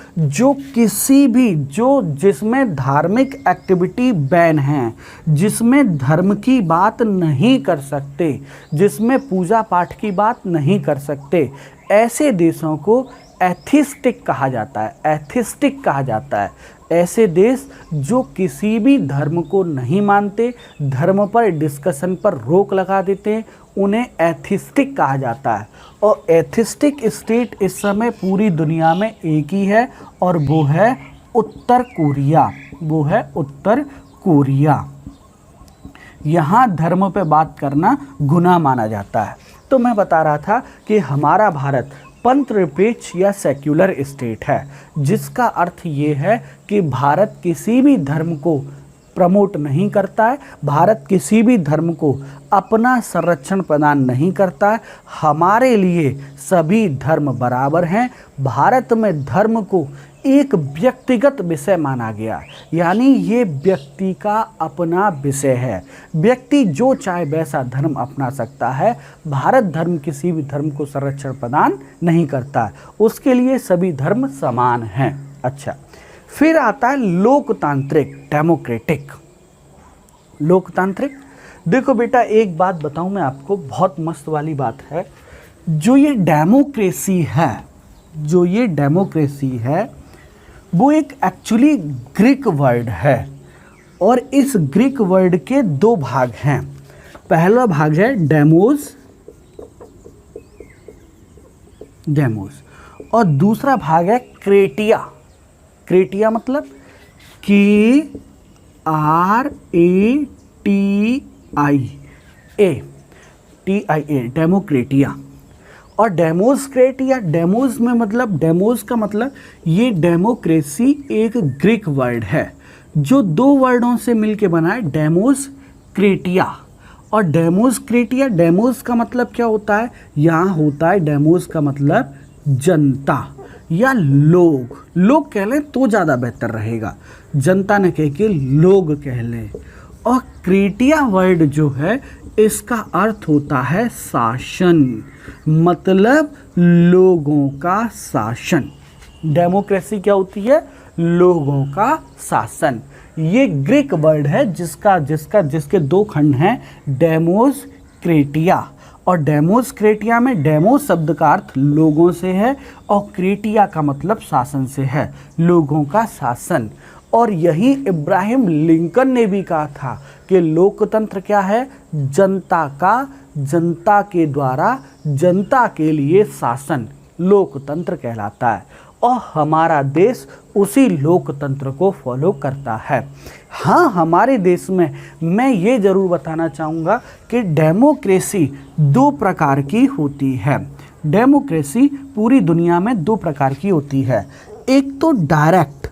जिसमें धार्मिक एक्टिविटी बैन है, जिसमें धर्म की बात नहीं कर सकते, जिसमें पूजा पाठ की बात नहीं कर सकते, ऐसे देशों को एथिस्टिक कहा जाता है। ऐसे देश जो किसी भी धर्म को नहीं मानते, धर्म पर डिस्कशन पर रोक लगा देते हैं, उन्हें एथिस्टिक कहा जाता है। और एथिस्टिक स्टेट इस समय पूरी दुनिया में एक ही है और वो है उत्तर कोरिया। यहाँ धर्म पे बात करना गुनाह माना जाता है। तो मैं बता रहा था कि हमारा भारत पंथ निरपेक्ष या सेक्युलर स्टेट है, जिसका अर्थ ये है कि भारत किसी भी धर्म को प्रमोट नहीं करता है, भारत किसी भी धर्म को अपना संरक्षण प्रदान नहीं करता है। हमारे लिए सभी धर्म बराबर हैं। भारत में धर्म को एक व्यक्तिगत विषय माना गया, यानी ये व्यक्ति का अपना विषय है। व्यक्ति जो चाहे वैसा धर्म अपना सकता है। भारत धर्म किसी भी धर्म को संरक्षण प्रदान नहीं करता है, उसके लिए सभी धर्म समान हैं। अच्छा, फिर आता है लोकतांत्रिक, डेमोक्रेटिक। लोकतांत्रिक, देखो बेटा एक बात बताऊं मैं आपको, बहुत मस्त वाली बात है। जो ये डेमोक्रेसी है वो एक एक्चुअली ग्रीक वर्ड है, और इस ग्रीक वर्ड के दो भाग हैं। पहला भाग है डेमोस, और दूसरा भाग है क्रेटिया। क्रेटिया मतलब KRATIA, डेमोक्रेटिया। और डेमोस में मतलब, डेमोस का मतलब, ये डेमोक्रेसी एक ग्रीक वर्ड है जो दो वर्डों से मिलके बना है, डेमोस क्रेटिया। और डेमोस क्रेटिया, डेमोस का मतलब क्या होता है? यहाँ होता है डेमोस का मतलब जनता या लोग कह लें तो ज़्यादा बेहतर रहेगा, जनता न कह के लोग कह लें। और क्रेटिया वर्ड जो है इसका अर्थ होता है शासन, मतलब लोगों का शासन। डेमोक्रेसी क्या होती है? लोगों का शासन। ये ग्रीक वर्ड है जिसके दो खंड हैं, डेमोस क्रेटिया। और डेमोस क्रेटिया में डेमोस शब्द का अर्थ लोगों से है और क्रेटिया का मतलब शासन से है, लोगों का शासन। और यही इब्राहिम लिंकन ने भी कहा था कि लोकतंत्र क्या है? जनता के द्वारा जनता के लिए शासन लोकतंत्र कहलाता है। और हमारा देश उसी लोकतंत्र को फॉलो करता है। हाँ, हमारे देश में मैं ये ज़रूर बताना चाहूँगा कि डेमोक्रेसी दो प्रकार की होती है। डेमोक्रेसी पूरी दुनिया में दो प्रकार की होती है। एक तो डायरेक्ट,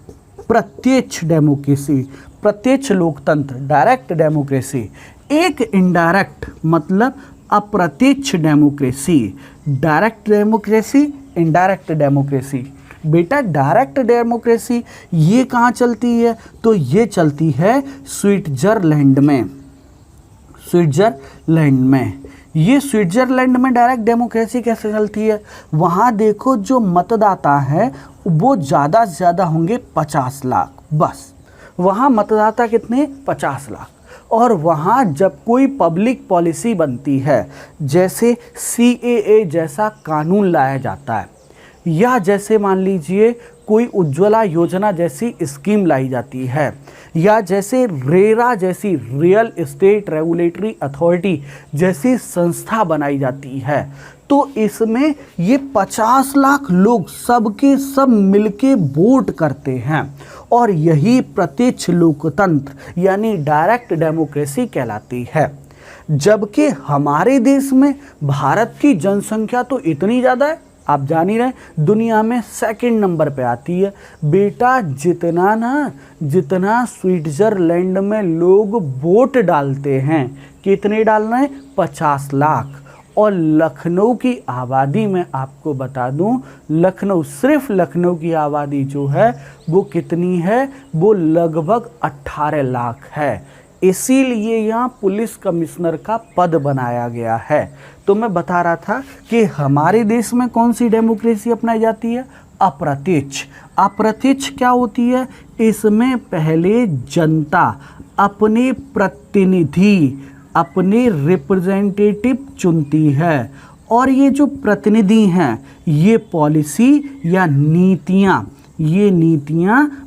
प्रत्यक्ष डेमोक्रेसी, प्रत्यक्ष लोकतंत्र, डायरेक्ट डेमोक्रेसी। एक इनडायरेक्ट मतलब अप्रत्यक्ष democracy. Direct democracy, indirect democracy. बेटा ये कहाँ चलती है? तो ये चलती है स्विट्जरलैंड में। ये स्विट्जरलैंड में डायरेक्ट डेमोक्रेसी कैसे चलती है? वहाँ देखो जो मतदाता हैं वो ज़्यादा से ज़्यादा होंगे 50 लाख, बस। वहाँ मतदाता कितने? 50 लाख। और वहाँ जब कोई पब्लिक पॉलिसी बनती है, जैसे CAA जैसा कानून लाया जाता है, या जैसे मान लीजिए कोई उज्ज्वला योजना जैसी स्कीम लाई जाती है, या जैसे रेरा जैसी रियल एस्टेट रेगुलेटरी अथॉरिटी जैसी संस्था बनाई जाती है, तो इसमें ये 50 लाख लोग सबके सब मिलके वोट करते हैं और यही प्रत्यक्ष लोकतंत्र यानी डायरेक्ट डेमोक्रेसी कहलाती है। जबकि हमारे देश में भारत की जनसंख्या तो इतनी ज़्यादा है, आप जान ही रहे, दुनिया में सेकंड नंबर पे आती है बेटा। जितना स्विट्जरलैंड में लोग वोट डालते हैं, कितने डालना है, 50 लाख। और लखनऊ की आबादी में आपको बता दूं, लखनऊ, सिर्फ लखनऊ की आबादी जो है वो कितनी है, वो लगभग 18 लाख है। इसीलिए यहाँ पुलिस कमिश्नर का पद बनाया गया है। तो मैं बता रहा था कि हमारे देश में कौन सी डेमोक्रेसी अपनाई जाती है, अप्रत्यक्ष। अप्रत्यक्ष क्या होती है, इसमें पहले जनता अपने प्रतिनिधि, अपने रिप्रेजेंटेटिव चुनती है और ये जो प्रतिनिधि हैं ये पॉलिसी या नीतियाँ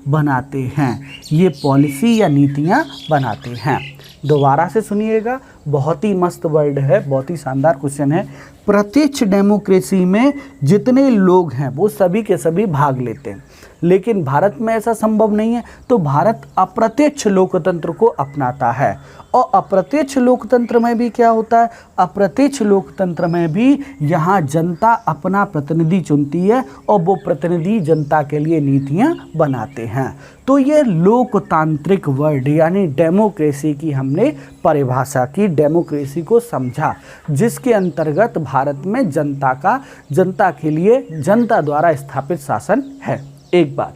बनाते हैं, ये पॉलिसी या नीतियाँ बनाते हैं। दोबारा से सुनिएगा, बहुत ही मस्त वर्ड है, बहुत ही शानदार क्वेश्चन है। प्रत्यक्ष डेमोक्रेसी में जितने लोग हैं वो सभी के सभी भाग लेते हैं, लेकिन भारत में ऐसा संभव नहीं है, तो भारत अप्रत्यक्ष लोकतंत्र को अपनाता है। और अप्रत्यक्ष लोकतंत्र में भी क्या होता है, अप्रत्यक्ष लोकतंत्र में भी यहाँ जनता अपना प्रतिनिधि चुनती है और वो प्रतिनिधि जनता के लिए नीतियाँ बनाते हैं। तो ये लोकतांत्रिक वर्ड यानी डेमोक्रेसी की हमने परिभाषा की, डेमोक्रेसी को समझा, जिसके अंतर्गत भारत में जनता के लिए जनता द्वारा स्थापित शासन है। एक बात,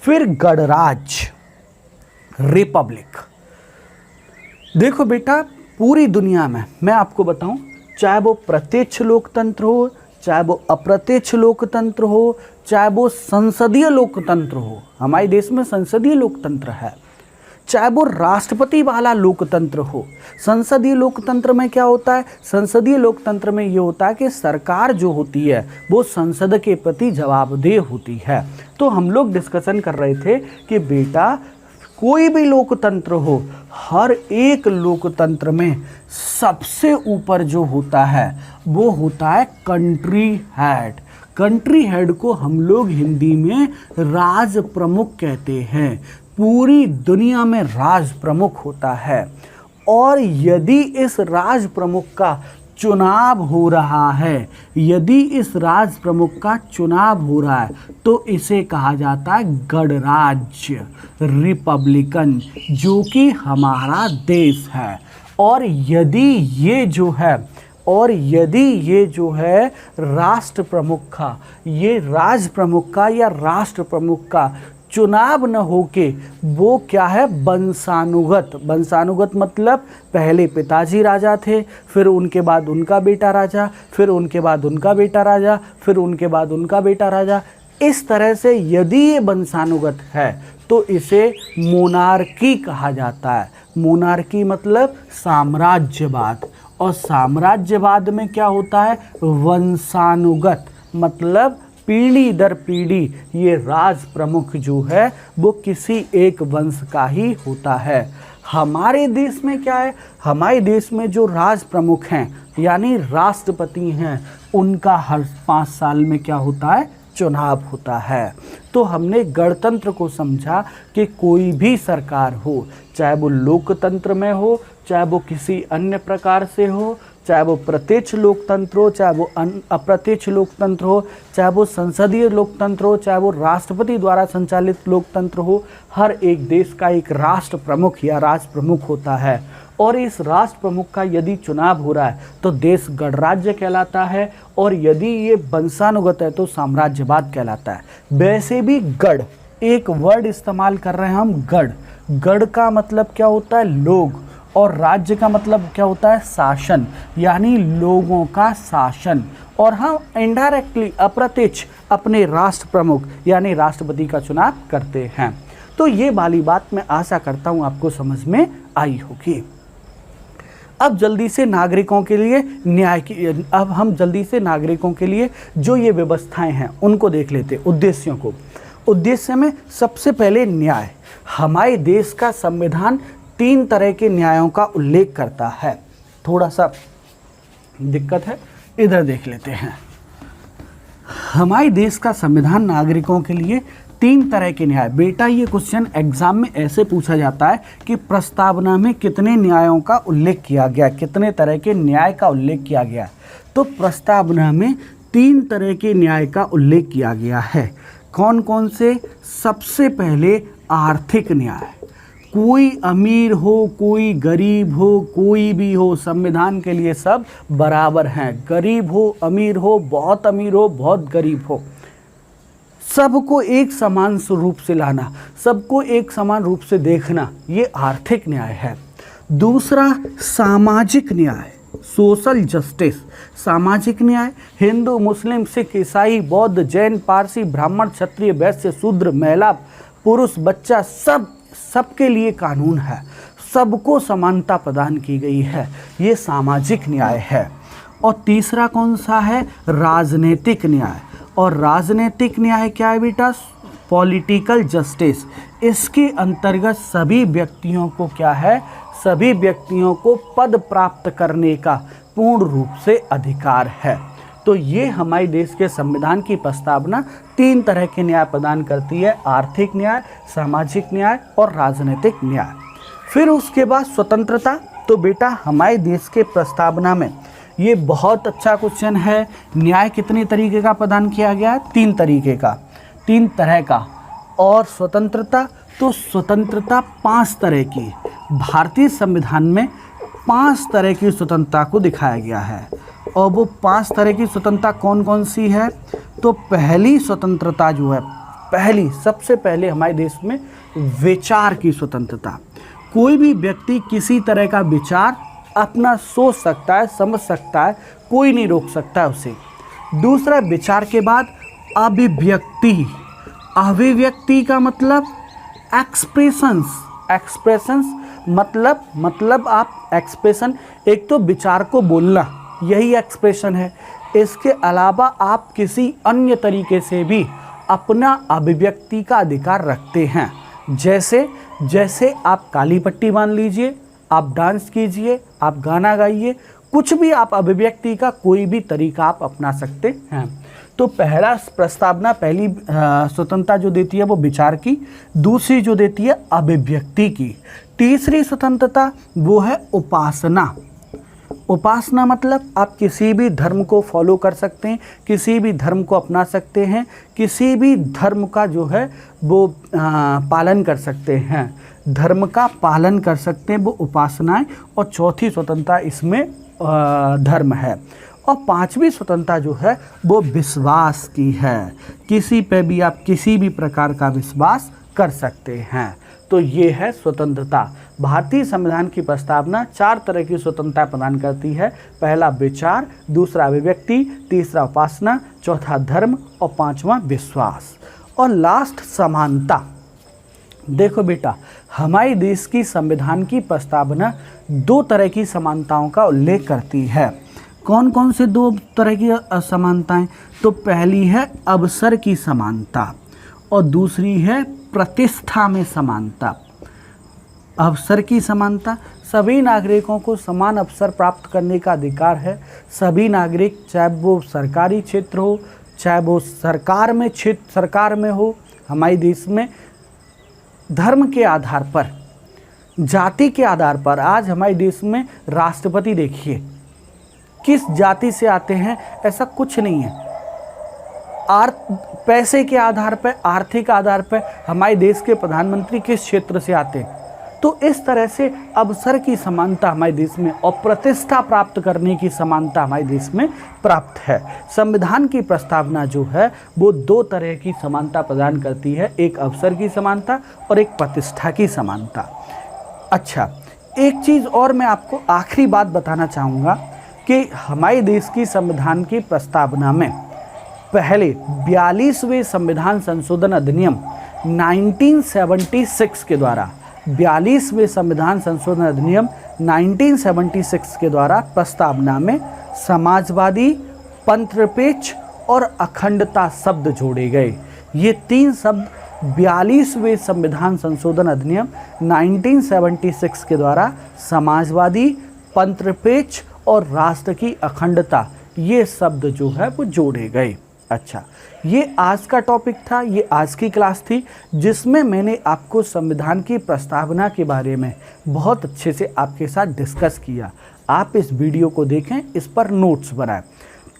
फिर गणराज्य, रिपब्लिक। देखो बेटा, पूरी दुनिया में मैं आपको बताऊं, चाहे वो प्रत्यक्ष लोकतंत्र हो, चाहे वो अप्रत्यक्ष लोकतंत्र हो, चाहे वो संसदीय लोकतंत्र हो, हमारे देश में संसदीय लोकतंत्र है, चाहे वो राष्ट्रपति वाला लोकतंत्र हो। संसदीय लोकतंत्र में क्या होता है, संसदीय लोकतंत्र में ये होता है कि सरकार जो होती है वो संसद के प्रति जवाबदेह होती है। तो हम लोग डिस्कशन कर रहे थे कि बेटा कोई भी लोकतंत्र हो, हर एक लोकतंत्र में सबसे ऊपर जो होता है वो होता है कंट्री हेड। कंट्री हेड को हम लोग हिंदी में राज प्रमुख कहते हैं। पूरी दुनिया में राज प्रमुख होता है और यदि इस राज प्रमुख का चुनाव हो रहा है, यदि इस राज प्रमुख का चुनाव हो रहा है तो इसे कहा जाता है गणराज्य, रिपब्लिकन, जो कि हमारा देश है। और यदि ये जो है राष्ट्र प्रमुख का, ये राज प्रमुख का या राष्ट्र प्रमुख का चुनाव न होके वो क्या है, वंशानुगत। वंशानुगत मतलब पहले पिताजी राजा थे, फिर उनके बाद उनका बेटा राजा, फिर उनके बाद उनका बेटा राजा, फिर उनके बाद उनका बेटा राजा। इस तरह से यदि ये वंशानुगत है तो इसे मोनार्की कहा जाता है। मोनार्की मतलब साम्राज्यवाद, और साम्राज्यवाद में क्या होता है, वंशानुगत मतलब पीढ़ी दर पीढ़ी ये राज प्रमुख जो है वो किसी एक वंश का ही होता है। हमारे देश में क्या है, हमारे देश में जो राज प्रमुख हैं यानी राष्ट्रपति हैं, उनका हर 5 साल में क्या होता है, चुनाव होता है। तो हमने गणतंत्र को समझा कि कोई भी सरकार हो, चाहे वो लोकतंत्र में हो, चाहे वो किसी अन्य प्रकार से हो, चाहे वो प्रत्यक्ष लोकतंत्र हो, चाहे वो अप्रत्यक्ष लोकतंत्र हो, चाहे वो संसदीय लोकतंत्र हो, चाहे वो राष्ट्रपति द्वारा संचालित लोकतंत्र हो, हर एक देश का एक राष्ट्र प्रमुख या राष्ट्र प्रमुख होता है। और इस राष्ट्र प्रमुख का यदि चुनाव हो रहा है तो देश गणराज्य कहलाता है, और यदि ये वंशानुगत है तो साम्राज्यवाद कहलाता है। वैसे भी गढ़, एक वर्ड इस्तेमाल कर रहे हैं हम, गढ़। गढ़ का मतलब क्या होता है, लोग, और राज्य का मतलब क्या होता है, शासन, यानी लोगों का शासन। और हम इनडायरेक्टली अप्रत्यक्ष अपने राष्ट्र प्रमुख यानी राष्ट्रपति का चुनाव करते हैं। तो ये वाली बात मैं आशा करता हूँ आपको समझ में आई होगी। अब जल्दी से नागरिकों के लिए जो ये व्यवस्थाएं हैं उनको देख लेते, उद्देश्यों को। उद्देश्य में सबसे पहले न्याय। हमारे देश का संविधान 3 तरह के न्यायों का उल्लेख करता है। थोड़ा सा दिक्कत है, इधर देख लेते हैं। हमारे देश का संविधान नागरिकों के लिए 3 तरह के न्याय। बेटा ये क्वेश्चन एग्जाम में ऐसे पूछा जाता है कि प्रस्तावना में कितने न्यायों का उल्लेख किया गया, कितने तरह के न्याय का उल्लेख किया गया। तो प्रस्तावना में 3 तरह के न्याय का उल्लेख किया गया है। कौन कौन से? सबसे पहले आर्थिक न्याय। कोई अमीर हो, कोई गरीब हो, कोई भी हो, संविधान के लिए सब बराबर हैं। गरीब हो, अमीर हो, बहुत अमीर हो, बहुत गरीब हो, सबको एक समान रूप से लाना, सबको एक समान रूप से देखना, ये आर्थिक न्याय है। दूसरा सामाजिक न्याय, सोशल जस्टिस। सामाजिक न्याय हिंदू, मुस्लिम, सिख, ईसाई, बौद्ध, जैन, पारसी, ब्राह्मण, क्षत्रिय, वैश्य, शूद्र, महिला, पुरुष, बच्चा, सबके लिए कानून है, सबको समानता प्रदान की गई है, ये सामाजिक न्याय है। और तीसरा कौन सा है? राजनीतिक न्याय। और राजनीतिक न्याय क्या है बेटा? Political justice. इसके अंतर्गत सभी व्यक्तियों को क्या है? सभी व्यक्तियों को पद प्राप्त करने का पूर्ण रूप से अधिकार है। तो ये हमारे देश के संविधान की प्रस्तावना 3 तरह के न्याय प्रदान करती है, आर्थिक न्याय, सामाजिक न्याय और राजनीतिक न्याय। फिर उसके बाद स्वतंत्रता। तो बेटा हमारे देश के प्रस्तावना में ये बहुत अच्छा क्वेश्चन है, न्याय कितने तरीके का प्रदान किया गया है? 3 तरीके का, 3 तरह का। और स्वतंत्रता, तो स्वतंत्रता 5 तरह की। भारतीय संविधान में 5 तरह की स्वतंत्रता को दिखाया गया है। और वो 5 तरह की स्वतंत्रता कौन कौन सी है? तो पहली स्वतंत्रता जो है, सबसे पहले हमारे देश में विचार की स्वतंत्रता। कोई भी व्यक्ति किसी तरह का विचार अपना सोच सकता है, समझ सकता है, कोई नहीं रोक सकता है उसे। दूसरा, विचार के बाद अभिव्यक्ति। अभिव्यक्ति का मतलब एक्सप्रेशंस मतलब आप एक्सप्रेशन, एक तो विचार को बोलना, यही एक्सप्रेशन है। इसके अलावा आप किसी अन्य तरीके से भी अपना अभिव्यक्ति का अधिकार रखते हैं। जैसे आप काली पट्टी बांध लीजिए, आप डांस कीजिए, आप गाना गाइए, कुछ भी आप अभिव्यक्ति का कोई भी तरीका आप अपना सकते हैं। तो पहला प्रस्तावना, पहली स्वतंत्रता जो देती है वो विचार की, दूसरी जो देती है अभिव्यक्ति की। तीसरी स्वतंत्रता वो है उपासना। उपासना मतलब आप किसी भी धर्म को फॉलो कर सकते हैं, किसी भी धर्म को अपना सकते हैं, किसी भी धर्म का जो है वो पालन कर सकते हैं, धर्म का पालन कर सकते हैं, वो उपासनाएं। और चौथी स्वतंत्रता इसमें धर्म है। और 5वीं स्वतंत्रता जो है वो विश्वास की है, किसी पे भी आप किसी भी प्रकार का विश्वास कर सकते हैं। तो ये है स्वतंत्रता। भारतीय संविधान की प्रस्तावना 4 तरह की स्वतंत्रता प्रदान करती है। पहला विचार, दूसरा अभिव्यक्ति, तीसरा उपासना, चौथा धर्म और 5वां विश्वास। और लास्ट समानता। देखो बेटा हमारे देश की संविधान की प्रस्तावना 2 तरह की समानताओं का उल्लेख करती है। कौन कौन से 2 तरह की असमानताएं? तो पहली है अवसर की समानता और दूसरी है प्रतिष्ठा में समानता। अवसर की समानता, सभी नागरिकों को समान अवसर प्राप्त करने का अधिकार है। सभी नागरिक, चाहे वो सरकारी क्षेत्र हो, चाहे वो सरकार में हो, हमारे देश में धर्म के आधार पर, जाति के आधार पर, आज हमारे देश में राष्ट्रपति देखिए किस जाति से आते हैं, ऐसा कुछ नहीं है। पैसे के आधार पर, आर्थिक आधार पर हमारे देश के प्रधानमंत्री किस क्षेत्र से आते हैं। तो इस तरह से अवसर की समानता हमारे देश में और प्रतिष्ठा प्राप्त करने की समानता हमारे देश में प्राप्त है। संविधान की प्रस्तावना जो है वो 2 तरह की समानता प्रदान करती है, एक अवसर की समानता और एक प्रतिष्ठा की समानता। अच्छा, एक चीज़ और मैं आपको आखिरी बात बताना चाहूँगा कि हमारे देश की संविधान की प्रस्तावना में पहले 42वें संविधान संशोधन अधिनियम 1976 के द्वारा, 42वें संविधान संशोधन अधिनियम 1976 के द्वारा प्रस्तावना में समाजवादी, पंथनिरपेक्ष और अखंडता शब्द जोड़े गए। ये 3 शब्द 42वें संविधान संशोधन अधिनियम 1976 के द्वारा समाजवादी, पंथनिरपेक्ष और राष्ट्र की अखंडता, ये शब्द जो है वो जोड़े गए। अच्छा, ये आज का टॉपिक था, ये आज की क्लास थी जिसमें मैंने आपको संविधान की प्रस्तावना के बारे में बहुत अच्छे से आपके साथ डिस्कस किया। आप इस वीडियो को देखें, इस पर नोट्स बनाएं।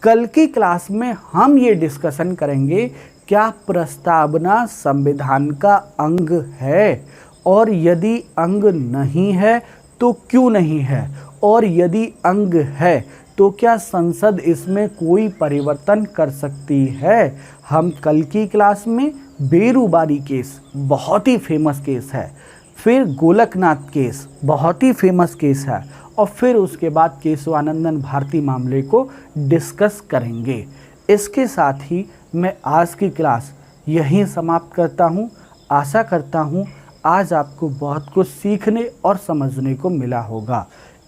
कल की क्लास में हम ये डिस्कशन करेंगे क्या प्रस्तावना संविधान का अंग है, और यदि अंग नहीं है तो क्यों नहीं है, और यदि अंग है तो क्या संसद इसमें कोई परिवर्तन कर सकती है। हम कल की क्लास में बेरुबारी केस, बहुत ही फेमस केस है, फिर गोलकनाथ केस, बहुत ही फेमस केस है, और फिर उसके बाद केशवानंदन भारती मामले को डिस्कस करेंगे। इसके साथ ही मैं आज की क्लास यहीं समाप्त करता हूँ। आशा करता हूँ आज आपको बहुत कुछ सीखने और समझने को मिला होगा।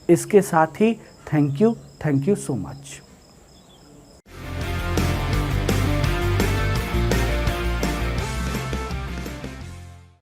इसके साथ ही थैंक यू सो मच।